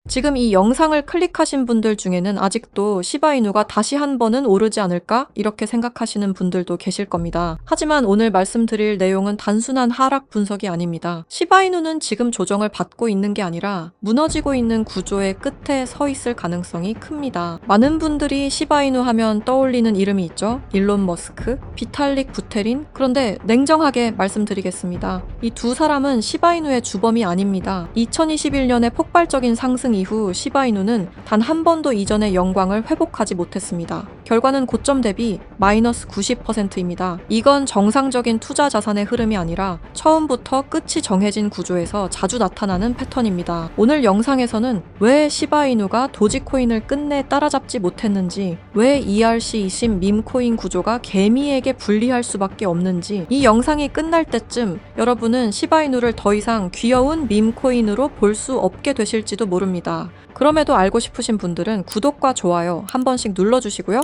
지금 이 영상을 클릭하신 분들 중에는 아직도 시바이누가 다시 한 번은 오르지 않을까? 이렇게 생각하시는 분들도 계실 겁니다. 하지만 오늘 말씀드릴 내용은 단순한 하락 분석이 아닙니다. 시바이누는 지금 조정을 받고 있는 게 아니라 무너지고 있는 구조의 끝에 서 있을 가능성이 큽니다. 많은 분들이 시바이누 하면 떠올리는 이름이 있죠. 일론 머스크, 비탈릭 부테린. 그런데 냉정하게 말씀드리겠습니다. 이 두 사람은 시바이누의 주범이 아닙니다. 2021년에 폭발적인 상승 이후 시바이누는 단 한 번도 이전의 영광을 회복하지 못했습니다. 결과는 고점 대비 마이너스 90%입니다. 이건 정상적인 투자 자산의 흐름이 아니라 처음부터 끝이 정해진 구조에서 자주 나타나는 패턴입니다. 오늘 영상에서는 왜 시바이누가 도지코인을 끝내 따라잡지 못했는지, 왜 ERC20 밈코인 구조가 개미에게 불리할 수밖에 없는지, 이 영상이 끝날 때쯤 여러분은 시바이누를 더 이상 귀여운 밈코인으로 볼 수 없게 되실지도 모릅니다. 그럼에도 알고 싶으신 분들은 구독과 좋아요 한 번씩 눌러주시고요.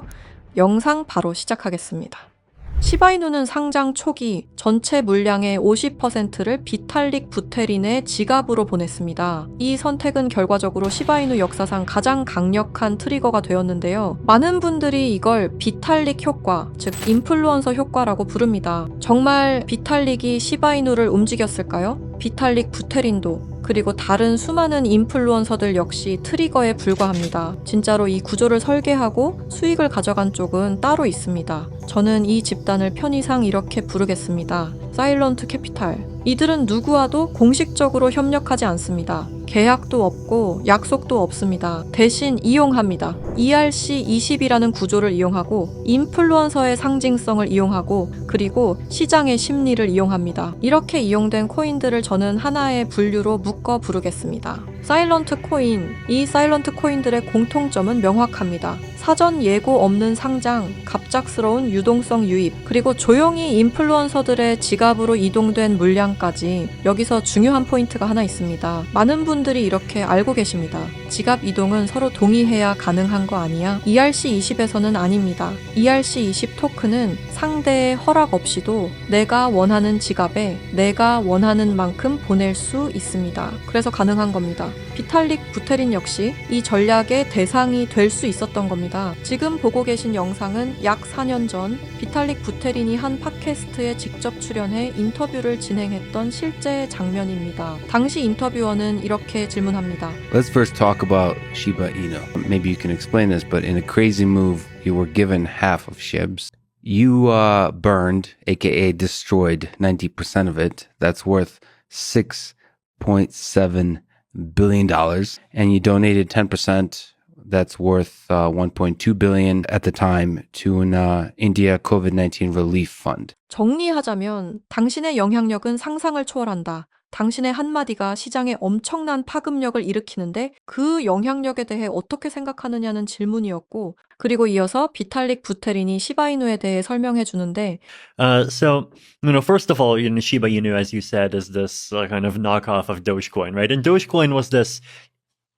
영상 바로 시작하겠습니다. 시바이누는 상장 초기 전체 물량의 50%를 비탈릭 부테린의 지갑으로 보냈습니다. 이 선택은 결과적으로 시바이누 역사상 가장 강력한 트리거가 되었는데요. 많은 분들이 이걸 비탈릭 효과, 즉 인플루언서 효과라고 부릅니다. 정말 비탈릭이 시바이누를 움직였을까요? 비탈릭 부테린도 그리고 다른 수많은 인플루언서들 역시 트리거에 불과합니다. 진짜로 이 구조를 설계하고 수익을 가져간 쪽은 따로 있습니다. 저는 이 집단을 편의상 이렇게 부르겠습니다. 사일런트 캐피탈. 이들은 누구와도 공식적으로 협력하지 않습니다. 계약도 없고 약속도 없습니다. 대신 이용합니다. ERC20이라는 구조를 이용하고 인플루언서의 상징성을 이용하고 그리고 시장의 심리를 이용합니다. 이렇게 이용된 코인들을 저는 하나의 분류로 묶어 부르겠습니다. 사일런트 코인. 이 사일런트 코인들의 공통점은 명확합니다. 사전 예고 없는 상장, 갑작스러운 유동성 유입, 그리고 조용히 인플루언서들의 지갑으로 이동된 물량까지. 여기서 중요한 포인트가 하나 있습니다. 많은 분들이 이렇게 알고 계십니다. 지갑 이동은 서로 동의해야 가능한 거 아니야? ERC20에서는 아닙니다. ERC20 토큰은 상대의 허락 없이도 내가 원하는 지갑에 내가 원하는 만큼 보낼 수 있습니다. 그래서 가능한 겁니다. 비탈릭 부테린 역시 이 전략의 대상이 될 수 있었던 겁니다. 지금 보고 계신 영상은 약 4년 전 비탈릭 부테린이 한 팟캐스트에 직접 출연해 인터뷰를 진행했던 실제 장면입니다. 당시 인터뷰어는 이렇게 질문합니다. Let's first talk about Shiba Inu. Maybe you can explain this, but in a crazy move, you were given half of SHIBs. You burned, aka destroyed, 90% of it. That's worth $6.7 billion. And you donated 10%. That's worth $1.2 billion at the time to an India COVID-19 relief fund. 정리하자면 당신의 영향력은 상상을 초월한다. 당신의 한마디가 시장에 엄청난 파급력을 일으키는데 그 영향력에 대해 어떻게 생각하느냐는 질문이었고, 그리고 이어서 비탈릭 부테린이 시바이누에 대해 설명해 주는데 First of all, Shiba Inu, as you said, is this kind of knockoff of Dogecoin, right? And Dogecoin was this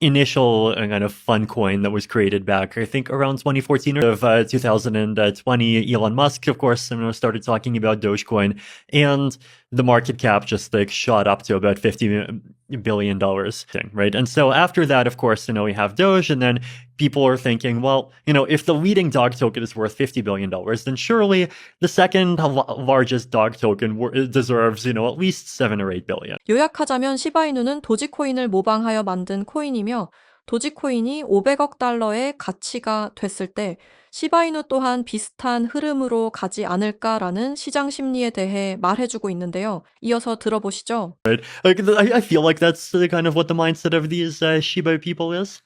initial kind of fun coin that was created back, I think, around 2014 or 2020. Elon Musk, of course, started talking about Dogecoin, and the market cap just shot up to about $50 billion, right? And so after that, of course, we have Doge, and then people are thinking, well, if the leading dog token is worth $50 billion, then surely the second largest dog token deserves, at least 7 or 8 billion. 요약하자면 시바이누는 도지코인을 모방하여 만든 코인이며 도지코인이 500억 달러의 가치가 됐을 때 시바이누 또한 비슷한 흐름으로 가지 않을까라는 시장 심리에 대해 말해주고 있는데요. 이어서 들어보시죠. Right? I feel like that's kind of what the mindset of these Shiba people is.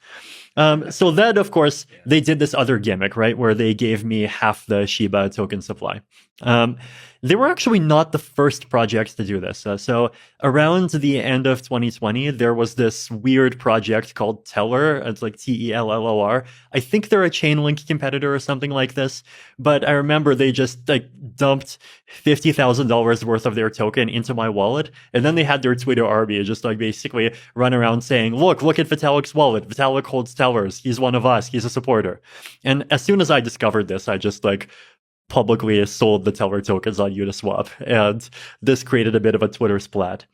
So then, of course, they did this other gimmick, right, where they gave me half the Shiba token supply. They were actually not the first project to do this. So around the end of 2020, there was this weird project called Teller. It's like Tellor. I think they're a Chainlink competitor or something like this. But I remember they just dumped $50,000 worth of their token into my wallet. And then they had their Twitter army just basically run around saying, look at Vitalik's wallet. Vitalik holds Tellers. He's one of us. He's a supporter. And as soon as I discovered this, I just publicly sold the Teller tokens on Uniswap. And this created a bit of a Twitter splat.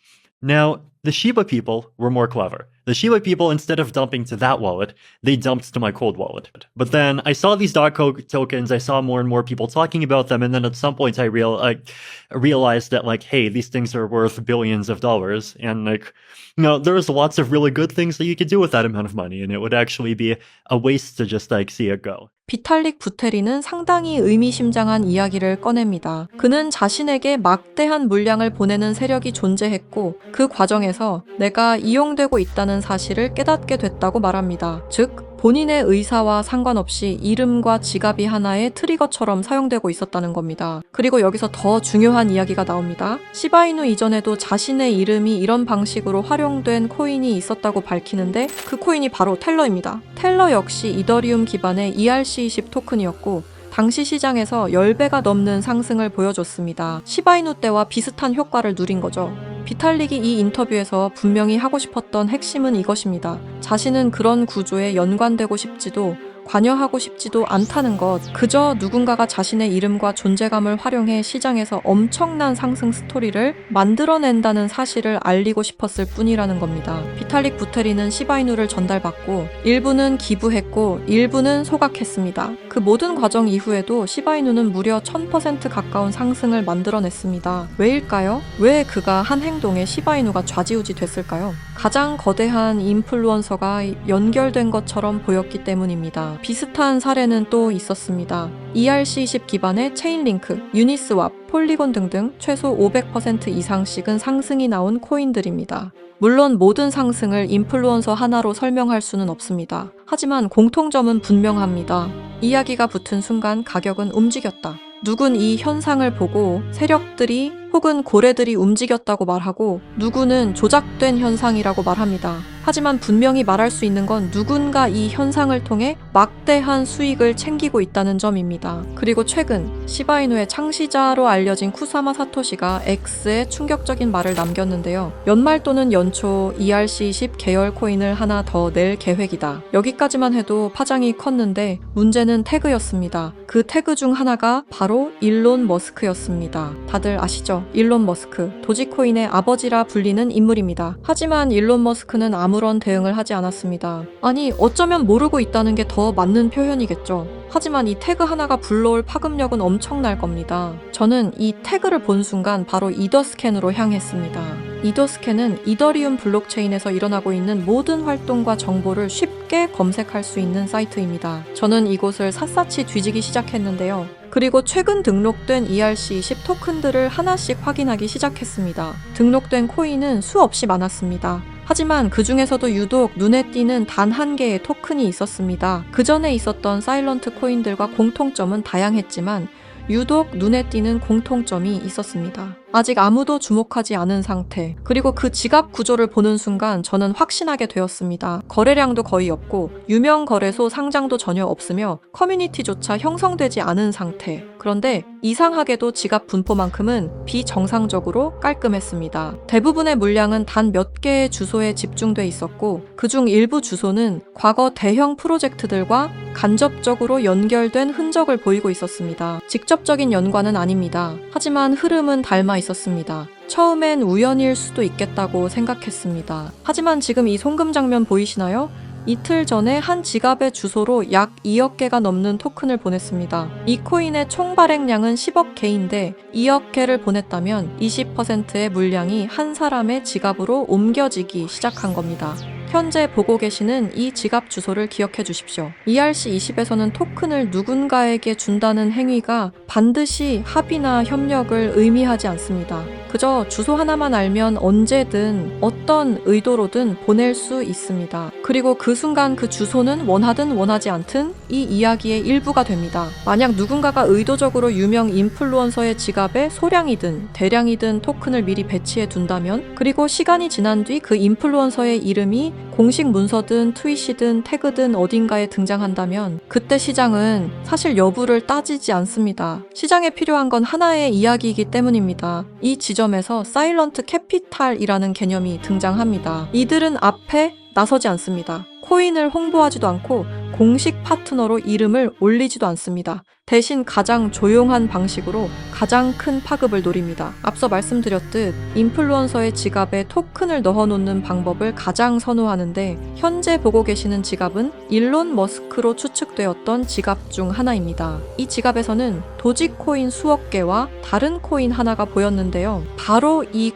Now, the Shiba people were more clever. The Shiba people, instead of dumping to that wallet, they dumped to my cold wallet. But then I saw these tokens, I saw more and more people talking about them, and then at some point I realized that, like, hey, these things are worth billions of dollars, and, like, there's lots of really good things that you could do with that amount of money, and it would actually be a waste to just, like, see it go. 비탈릭 부테리는 상당히 의미심장한 이야기를 꺼냅니다. 그는 자신에게 막대한 물량을 보내는 세력이 존재했고 그 과정에서 내가 이용되고 있다는 사실을 깨닫게 됐다고 말합니다. 즉, 본인의 의사와 상관없이 이름과 지갑이 하나의 트리거처럼 사용되고 있었다는 겁니다. 그리고 여기서 더 중요한 이야기가 나옵니다. 시바이누 이전에도 자신의 이름이 이런 방식으로 활용된 코인이 있었다고 밝히는데 그 코인이 바로 텔러입니다. 텔러 역시 이더리움 기반의 ERC20 토큰이었고 당시 시장에서 10배가 넘는 상승을 보여줬습니다. 시바이누 때와 비슷한 효과를 누린 거죠. 비탈릭이 이 인터뷰에서 분명히 하고 싶었던 핵심은 이것입니다. 자신은 그런 구조에 연관되고 싶지도 관여하고 싶지도 않다는 것, 그저 누군가가 자신의 이름과 존재감을 활용해 시장에서 엄청난 상승 스토리를 만들어낸다는 사실을 알리고 싶었을 뿐이라는 겁니다. 비탈릭 부테리는 시바이누를 전달받고 일부는 기부했고 일부는 소각했습니다. 그 모든 과정 이후에도 시바이누는 무려 1000% 가까운 상승을 만들어냈습니다. 왜일까요? 왜 그가 한 행동에 시바이누가 좌지우지 됐을까요? 가장 거대한 인플루언서가 연결된 것처럼 보였기 때문입니다. 비슷한 사례는 또 있었습니다. ERC20 기반의 체인링크, 유니스왑, 폴리곤 등등 최소 500% 이상씩은 상승이 나온 코인들입니다. 물론 모든 상승을 인플루언서 하나로 설명할 수는 없습니다. 하지만 공통점은 분명합니다. 이야기가 붙은 순간 가격은 움직였다. 누군 이 현상을 보고 세력들이 혹은 고래들이 움직였다고 말하고 누구는 조작된 현상이라고 말합니다. 하지만 분명히 말할 수 있는 건 누군가 이 현상을 통해 막대한 수익을 챙기고 있다는 점입니다. 그리고 최근 시바이누의 창시자로 알려진 쿠사마 사토시가 X에 충격적인 말을 남겼는데요. 연말 또는 연초 ERC20 계열 코인을 하나 더 낼 계획이다. 여기까지만 해도 파장이 컸는데 문제는 태그였습니다. 그 태그 중 하나가 바로 일론 머스크였습니다. 다들 아시죠? 일론 머스크, 도지코인의 아버지라 불리는 인물입니다. 하지만 일론 머스크는 아무런 대응을 하지 않았습니다. 아니, 어쩌면 모르고 있다는 게 더 맞는 표현이겠죠. 하지만 이 태그 하나가 불러올 파급력은 엄청날 겁니다. 저는 이 태그를 본 순간 바로 이더스캔으로 향했습니다. 이더스캔은 이더리움 블록체인에서 일어나고 있는 모든 활동과 정보를 쉽게 검색할 수 있는 사이트입니다. 저는 이곳을 샅샅이 뒤지기 시작했는데요. 그리고 최근 등록된 ERC20 토큰들을 하나씩 확인하기 시작했습니다. 등록된 코인은 수없이 많았습니다. 하지만 그 중에서도 유독 눈에 띄는 단 한 개의 토큰이 있었습니다. 그 전에 있었던 사일런트 코인들과 공통점은 다양했지만 유독 눈에 띄는 공통점이 있었습니다. 아직 아무도 주목하지 않은 상태, 그리고 그 지갑 구조를 보는 순간 저는 확신하게 되었습니다. 거래량도 거의 없고 유명 거래소 상장도 전혀 없으며 커뮤니티조차 형성되지 않은 상태. 그런데 이상하게도 지갑 분포만큼은 비정상적으로 깔끔했습니다. 대부분의 물량은 단 몇 개의 주소에 집중돼 있었고 그중 일부 주소는 과거 대형 프로젝트들과 간접적으로 연결된 흔적을 보이고 있었습니다. 직접적인 연관은 아닙니다. 하지만 흐름은 닮아 있었습니다. 처음엔 우연일 수도 있겠다고 생각했습니다. 하지만 지금 이 송금 장면 보이시나요? 이틀 전에 한 지갑의 주소로 약 2억 개가 넘는 토큰을 보냈습니다. 이 코인의 총 발행량은 10억 개인데 2억 개를 보냈다면 20%의 물량이 한 사람의 지갑으로 옮겨지기 시작한 겁니다. 현재 보고 계시는 이 지갑 주소를 기억해 주십시오. ERC20에서는 토큰을 누군가에게 준다는 행위가 반드시 합의나 협력을 의미하지 않습니다. 그저 주소 하나만 알면 언제든 어떤 의도로든 보낼 수 있습니다. 그리고 그 순간 그 주소는 원하든 원하지 않든 이 이야기의 일부가 됩니다. 만약 누군가가 의도적으로 유명 인플루언서의 지갑에 소량이든 대량이든 토큰을 미리 배치해 둔다면 그리고 시간이 지난 뒤 그 인플루언서의 이름이 공식 문서든 트윗이든 태그든 어딘가에 등장한다면 그때 시장은 사실 여부를 따지지 않습니다. 시장에 필요한 건 하나의 이야기이기 때문입니다. 이 지점에서 사일런트 캐피탈이라는 개념이 등장합니다. 이들은 앞에 나서지 않습니다. 코인을 홍보하지도 않고 공식 파트너로 이름을 올리지도 않습니다. 대신 가장 조용한 방식으로 가장 큰 파급을 노립니다. 앞서 말씀드렸듯 인플루언서의 지갑에 토큰을 넣어놓는 방법을 가장 선호하는데 현재 보고 계시는 지갑은 일론 머스크로 추측되었던 지갑 중 하나입니다. 이 지갑에서는 도지코인 수억 개와 다른 코인 하나가 보였는데요. 바로 이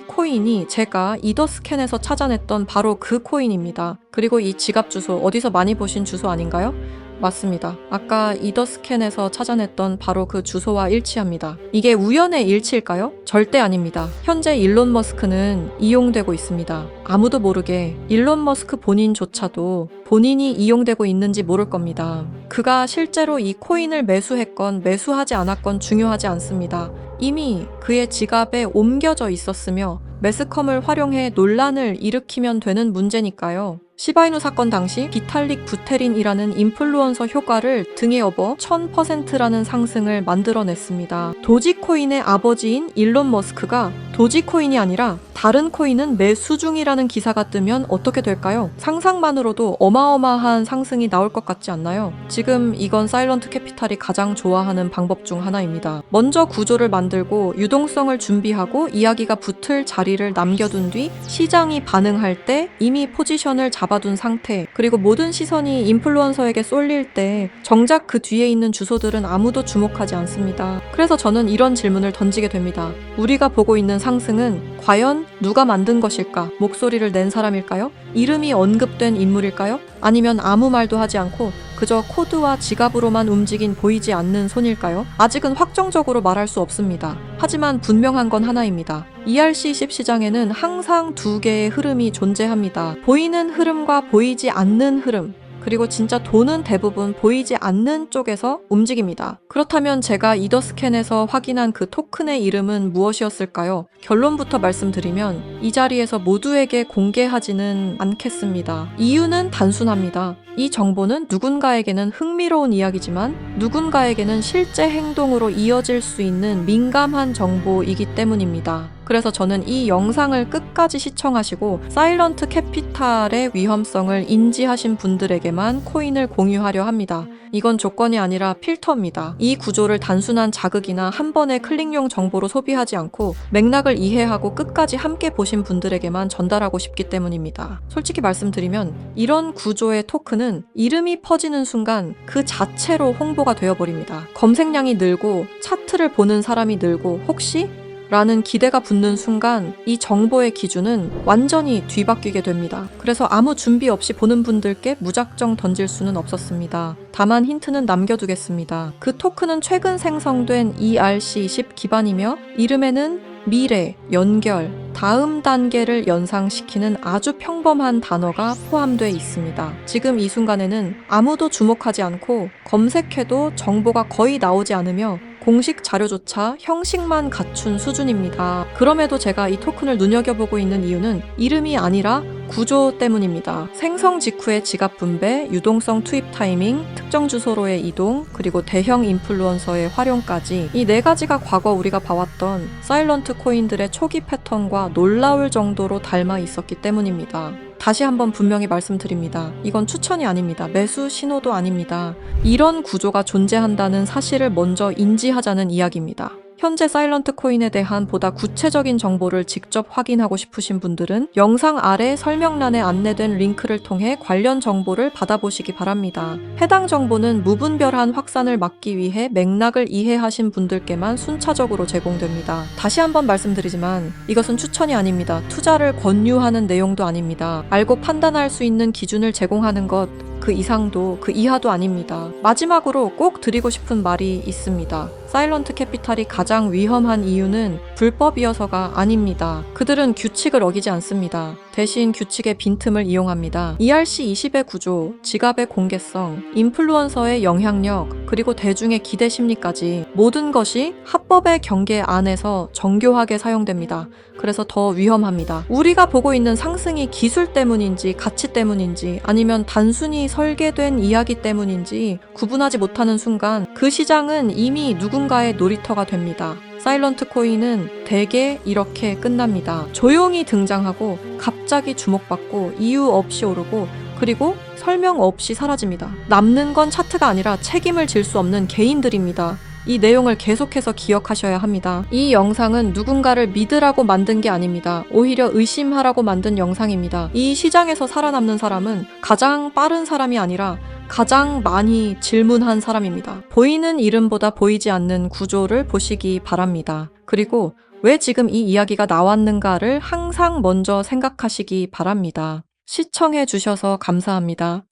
코인이 제가 이더스캔에서 찾아냈던 바로 그 코인입니다. 그리고 이 지갑 주소 어디서 많이 보신 주소 아닌가요? 맞습니다. 아까 이더스캔에서 찾아냈던 바로 그 주소와 일치합니다. 이게 우연의 일치일까요? 절대 아닙니다. 현재 일론 머스크는 이용되고 있습니다. 아무도 모르게 일론 머스크 본인조차도 본인이 이용되고 있는지 모를 겁니다. 그가 실제로 이 코인을 매수했건 매수하지 않았건 중요하지 않습니다. 이미 그의 지갑에 옮겨져 있었으며 매스컴을 활용해 논란을 일으키면 되는 문제니까요. 시바이누 사건 당시 비탈릭 부테린이라는 인플루언서 효과를 등에 업어 1000%라는 상승을 만들어냈습니다. 도지코인의 아버지인 일론 머스크가 도지코인이 아니라 다른 코인은 매수 중이라는 기사가 뜨면 어떻게 될까요? 상상만으로도 어마어마한 상승이 나올 것 같지 않나요? 지금 이건 사일런트 캐피탈이 가장 좋아하는 방법 중 하나입니다. 먼저 구조를 만들고 유동성을 준비하고 이야기가 붙을 자리를 남겨둔 뒤 시장이 반응할 때 이미 포지션을 잡아둔 상태, 그리고 모든 시선이 인플루언서에게 쏠릴 때 정작 그 뒤에 있는 주소들은 아무도 주목하지 않습니다. 그래서 저는 이런 질문을 던지게 됩니다. 우리가 보고 있는 상승은 과연 누가 만든 것일까? 목소리를 낸 사람일까요? 이름이 언급된 인물일까요? 아니면 아무 말도 하지 않고 그저 코드와 지갑으로만 움직인 보이지 않는 손일까요? 아직은 확정적으로 말할 수 없습니다. 하지만 분명한 건 하나입니다. ERC20 시장에는 항상 두 개의 흐름이 존재합니다. 보이는 흐름과 보이지 않는 흐름. 그리고 진짜 돈은 대부분 보이지 않는 쪽에서 움직입니다. 그렇다면 제가 이더스캔에서 확인한 그 토큰의 이름은 무엇이었을까요? 결론부터 말씀드리면 이 자리에서 모두에게 공개하지는 않겠습니다. 이유는 단순합니다. 이 정보는 누군가에게는 흥미로운 이야기지만 누군가에게는 실제 행동으로 이어질 수 있는 민감한 정보이기 때문입니다. 그래서 저는 이 영상을 끝까지 시청하시고 사일런트 캐피탈의 위험성을 인지하신 분들에게만 코인을 공유하려 합니다. 이건 조건이 아니라 필터입니다. 이 구조를 단순한 자극이나 한 번의 클릭용 정보로 소비하지 않고 맥락을 이해하고 끝까지 함께 보신 분들에게만 전달하고 싶기 때문입니다. 솔직히 말씀드리면 이런 구조의 토큰은 이름이 퍼지는 순간 그 자체로 홍보가 되어버립니다. 검색량이 늘고 차트를 보는 사람이 늘고 혹시? 라는 기대가 붙는 순간 이 정보의 기준은 완전히 뒤바뀌게 됩니다. 그래서 아무 준비 없이 보는 분들께 무작정 던질 수는 없었습니다. 다만 힌트는 남겨두겠습니다. 그 토큰은 최근 생성된 ERC20 기반이며 이름에는 미래, 연결, 다음 단계를 연상시키는 아주 평범한 단어가 포함되어 있습니다. 지금 이 순간에는 아무도 주목하지 않고 검색해도 정보가 거의 나오지 않으며 공식 자료조차 형식만 갖춘 수준입니다. 그럼에도 제가 이 토큰을 눈여겨보고 있는 이유는 이름이 아니라 구조 때문입니다. 생성 직후의 지갑 분배, 유동성 투입 타이밍, 특정 주소로의 이동, 그리고 대형 인플루언서의 활용까지 이 네 가지가 과거 우리가 봐왔던 사일런트 코인들의 초기 패턴과 놀라울 정도로 닮아 있었기 때문입니다. 다시 한번 분명히 말씀드립니다. 이건 추천이 아닙니다. 매수 신호도 아닙니다. 이런 구조가 존재한다는 사실을 먼저 인지하자는 이야기입니다. 현재 사일런트 코인에 대한 보다 구체적인 정보를 직접 확인하고 싶으신 분들은 영상 아래 설명란에 안내된 링크를 통해 관련 정보를 받아보시기 바랍니다. 해당 정보는 무분별한 확산을 막기 위해 맥락을 이해하신 분들께만 순차적으로 제공됩니다. 다시 한번 말씀드리지만 이것은 추천이 아닙니다. 투자를 권유하는 내용도 아닙니다. 알고 판단할 수 있는 기준을 제공하는 것 그 이상도 그 이하도 아닙니다. 마지막으로 꼭 드리고 싶은 말이 있습니다. 사일런트 캐피탈이 가장 위험한 이유는 불법이어서가 아닙니다. 그들은 규칙을 어기지 않습니다. 대신 규칙의 빈틈을 이용합니다. ERC20의 구조, 지갑의 공개성, 인플루언서의 영향력, 그리고 대중의 기대 심리까지 모든 것이 합법의 경계 안에서 정교하게 사용됩니다. 그래서 더 위험합니다. 우리가 보고 있는 상승이 기술 때문인지 가치 때문인지 아니면 단순히 설계된 이야기 때문인지 구분하지 못하는 순간 그 시장은 이미 누군가의 놀이터가 됩니다. 사일런트 코인은 대개 이렇게 끝납니다. 조용히 등장하고 갑자기 주목받고 이유 없이 오르고 그리고 설명 없이 사라집니다. 남는 건 차트가 아니라 책임을 질 수 없는 개인들입니다. 이 내용을 계속해서 기억하셔야 합니다. 이 영상은 누군가를 믿으라고 만든 게 아닙니다. 오히려 의심하라고 만든 영상입니다. 이 시장에서 살아남는 사람은 가장 빠른 사람이 아니라 가장 많이 질문한 사람입니다. 보이는 이름보다 보이지 않는 구조를 보시기 바랍니다. 그리고 왜 지금 이 이야기가 나왔는가를 항상 먼저 생각하시기 바랍니다. 시청해 주셔서 감사합니다.